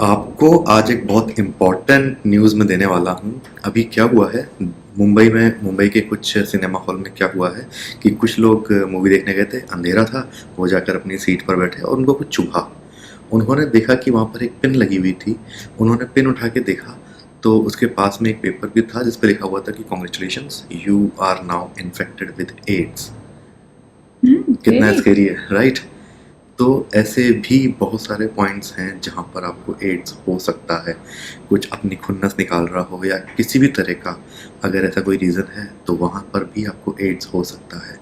आपको आज एक बहुत इम्पोर्टेंट न्यूज़ मैं देने वाला हूँ। अभी क्या हुआ है, मुंबई के कुछ सिनेमा हॉल में क्या हुआ है कि कुछ लोग मूवी देखने गए थे, अंधेरा था, वो जाकर अपनी सीट पर बैठे और उनको कुछ चुभा। उन्होंने देखा कि वहाँ पर एक पिन लगी हुई थी। उन्होंने पिन उठा के देखा, तो उसके पास में एक पेपर भी था जिस पे लिखा हुआ था कि congratulations, you are now infected with AIDS. कितना रियली? स्कैरी है, राइट? तो ऐसे भी बहुत सारे पॉइंट्स हैं जहाँ पर आपको एड्स हो सकता है। कुछ अपनी खुन्नस निकाल रहा हो या किसी भी तरह का अगर ऐसा कोई रीज़न है तो वहाँ पर भी आपको एड्स हो सकता है।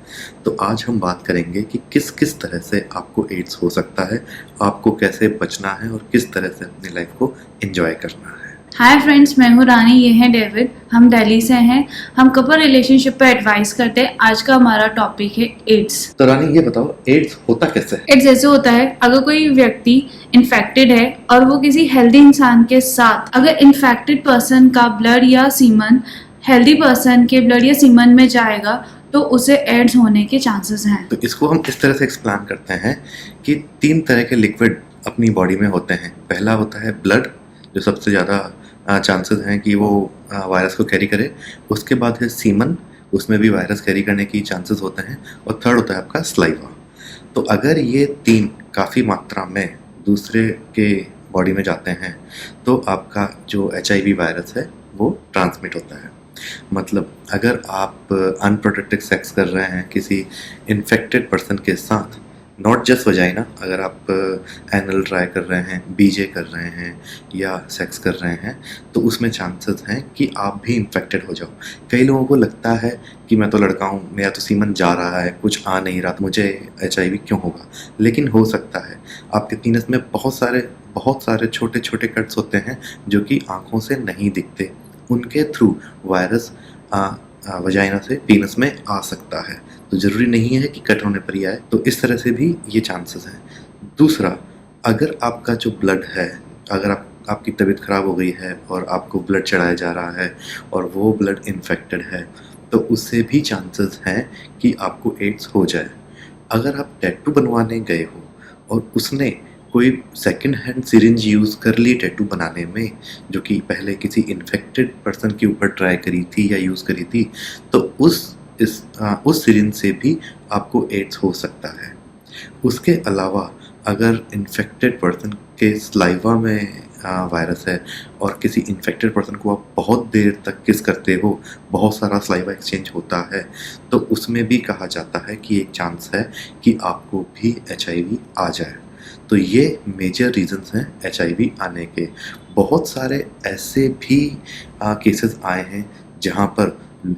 तो आज हम बात करेंगे कि किस किस तरह से आपको एड्स हो सकता है, आपको कैसे बचना है और किस तरह से अपनी लाइफ को एंजॉय करना है। हाय फ्रेंड्स, मैं हूँ रानी, ये है डेविड। हम दिल्ली से हैं। हम कपल रिलेशनशिप पे एडवाइस करते हैं। आज का हमारा टॉपिक है एड्स। तो रानी ये बताओ, एड्स होता कैसे है? एड्स ऐसे होता है, अगर कोई व्यक्ति इन्फेक्टेड है और वो किसी हेल्दी इंसान के साथ, अगर इन्फेक्टेड पर्सन का ब्लड या सीमन हेल्दी पर्सन के ब्लड या सीमन में जाएगा तो उसे एड्स होने के चांसेस हैं। तो इसको हम इस तरह से एक्सप्लेन करते हैं कि 3 तरह के लिक्विड अपनी बॉडी में होते हैं। पहला होता है ब्लड, जो सबसे ज़्यादा चांसेस हैं कि वो वायरस को कैरी करे। उसके बाद है सीमन, उसमें भी वायरस कैरी करने की चांसेस होते हैं। और थर्ड होता है आपका स्लाइवा। तो अगर ये 3 काफ़ी मात्रा में दूसरे के बॉडी में जाते हैं तो आपका जो HIV वायरस है वो ट्रांसमिट होता है। मतलब अगर आप अनप्रोटेक्टेड सेक्स कर रहे हैं किसी इन्फेक्टेड पर्सन के साथ, नॉट जस्ट वजाइना, अगर आप एनल ट्राई कर रहे हैं, बीजे कर रहे हैं या सेक्स कर रहे हैं, तो उसमें चांसेस हैं कि आप भी इन्फेक्टेड हो जाओ। कई लोगों को लगता है कि मैं तो लड़का हूँ, मेरा तो सीमन जा रहा है, कुछ आ नहीं रहा, तो मुझे HIV क्यों होगा। लेकिन हो सकता है। आपके पीनस में बहुत सारे छोटे छोटे कट्स होते हैं जो कि आँखों से नहीं दिखते। उनके थ्रू वायरस वजाइना से पीनस में आ सकता है। तो ज़रूरी नहीं है कि कट होने पर ही आए। तो इस तरह से भी ये चांसेस हैं। दूसरा, अगर आपका जो ब्लड है, अगर आपकी तबीयत ख़राब हो गई है और आपको ब्लड चढ़ाया जा रहा है और वो ब्लड इन्फेक्टेड है, तो उससे भी चांसेस हैं कि आपको एड्स हो जाए। अगर आप टैटू बनवाने गए हो और उसने कोई सेकंड हैंड सिरिंज यूज़ कर ली टैटू बनाने में, जो कि पहले किसी इन्फेक्टेड पर्सन के ऊपर ट्राई करी थी या यूज़ करी थी, तो उस सिरिंज से भी आपको एड्स हो सकता है। उसके अलावा अगर इन्फेक्टेड पर्सन के स्लाइवा में वायरस है और किसी इन्फेक्टेड पर्सन को आप बहुत देर तक किस करते हो, बहुत सारा स्लाइवा एक्सचेंज होता है, तो उसमें भी कहा जाता है कि एक चांस है कि आपको भी HIV आ जाए। तो ये मेजर रीजंस हैं HIV आने के। बहुत सारे ऐसे भी केसेस आए हैं जहाँ पर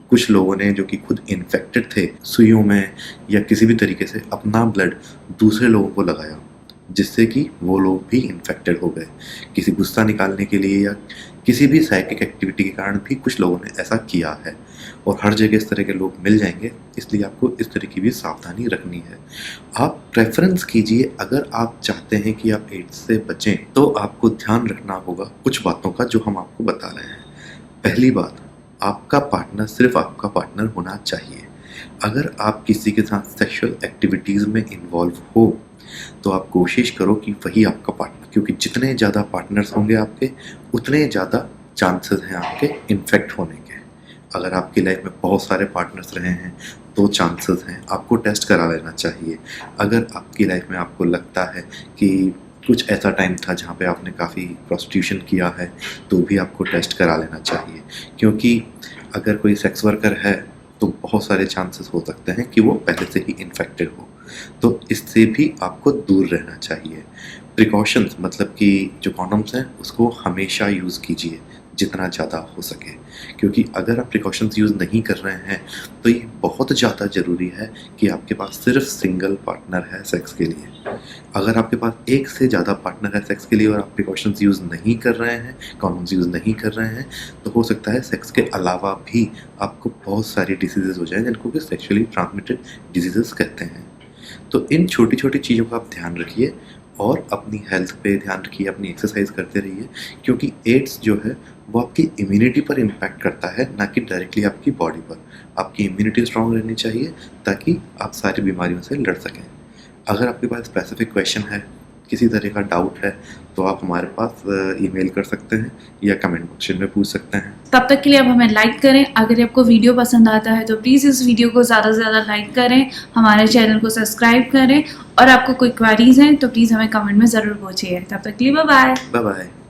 कुछ लोगों ने, जो कि खुद इन्फेक्टेड थे, सुइयों में या किसी भी तरीके से अपना ब्लड दूसरे लोगों को लगाया, जिससे कि वो लोग भी इन्फेक्टेड हो गए। किसी गुस्सा निकालने के लिए या किसी भी साइकिक एक्टिविटी के कारण भी कुछ लोगों ने ऐसा किया है। और हर जगह इस तरह के लोग मिल जाएंगे, इसलिए आपको इस तरह की भी सावधानी रखनी है। आप प्रेफरेंस कीजिए, अगर आप चाहते हैं कि आप एड्स से बचें तो आपको ध्यान रखना होगा कुछ बातों का जो हम आपको बता रहे हैं। पहली बात, आपका पार्टनर सिर्फ आपका पार्टनर होना चाहिए। अगर आप किसी के साथ सेक्सुअल एक्टिविटीज़ में इन्वॉल्व हो तो आप कोशिश करो कि वही आपका पार्टनर, क्योंकि जितने ज़्यादा पार्टनर्स होंगे आपके, उतने ज़्यादा चांसेस हैं आपके इन्फेक्ट होने के। अगर आपकी लाइफ में बहुत सारे पार्टनर्स रहे हैं तो चांसेस हैं, आपको टेस्ट करा लेना चाहिए। अगर आपकी लाइफ में आपको लगता है कि कुछ ऐसा टाइम था जहाँ पे आपने काफ़ी प्रोस्टिट्यूशन किया है, तो भी आपको टेस्ट करा लेना चाहिए। क्योंकि अगर कोई सेक्स वर्कर है तो बहुत सारे चांसेस हो सकते हैं कि वो पहले से ही इन्फेक्टेड हो। तो इससे भी आपको दूर रहना चाहिए। प्रिकॉशंस, मतलब कि जो कॉन्डम्स हैं उसको हमेशा यूज़ कीजिए जितना ज़्यादा हो सके। क्योंकि अगर आप प्रिकॉशंस यूज़ नहीं कर रहे हैं तो ये बहुत ज़्यादा ज़रूरी है कि आपके पास सिर्फ सिंगल पार्टनर है सेक्स के लिए। अगर आपके पास एक से ज़्यादा पार्टनर है सेक्स के लिए और आप प्रिकॉशंस यूज़ नहीं कर रहे हैं, कॉन्डम्स यूज़ नहीं कर रहे हैं, तो हो सकता है सेक्स के अलावा भी आपको बहुत सारी डिसीज़ेज़ हो जाएँ जिनको कि सेक्सुअली ट्रांसमिटेड डिजीज़ेज़ कहते हैं। तो इन छोटी छोटी चीज़ों का आप ध्यान रखिए और अपनी हेल्थ पे ध्यान रखिए, अपनी एक्सरसाइज करते रहिए। क्योंकि एड्स जो है वो आपकी इम्यूनिटी पर इम्पैक्ट करता है, ना कि डायरेक्टली आपकी बॉडी पर। आपकी इम्यूनिटी स्ट्रांग रहनी चाहिए ताकि आप सारी बीमारियों से लड़ सकें। अगर आपके पास स्पेसिफिक क्वेश्चन है किसी तरह का डाउट है तो आप हमारे पास ईमेल कर सकते हैं या कमेंट बॉक्स में पूछ सकते हैं। तब तक के लिए आप हमें लाइक करें। अगर आपको वीडियो पसंद आता है तो प्लीज़ इस वीडियो को ज़्यादा से ज़्यादा लाइक करें, हमारे चैनल को सब्सक्राइब करें और आपको कोई क्वेरीज हैं तो प्लीज़ हमें कमेंट में ज़रूर पूछिए। तब तक के लिए बाय बाय। Bye bye.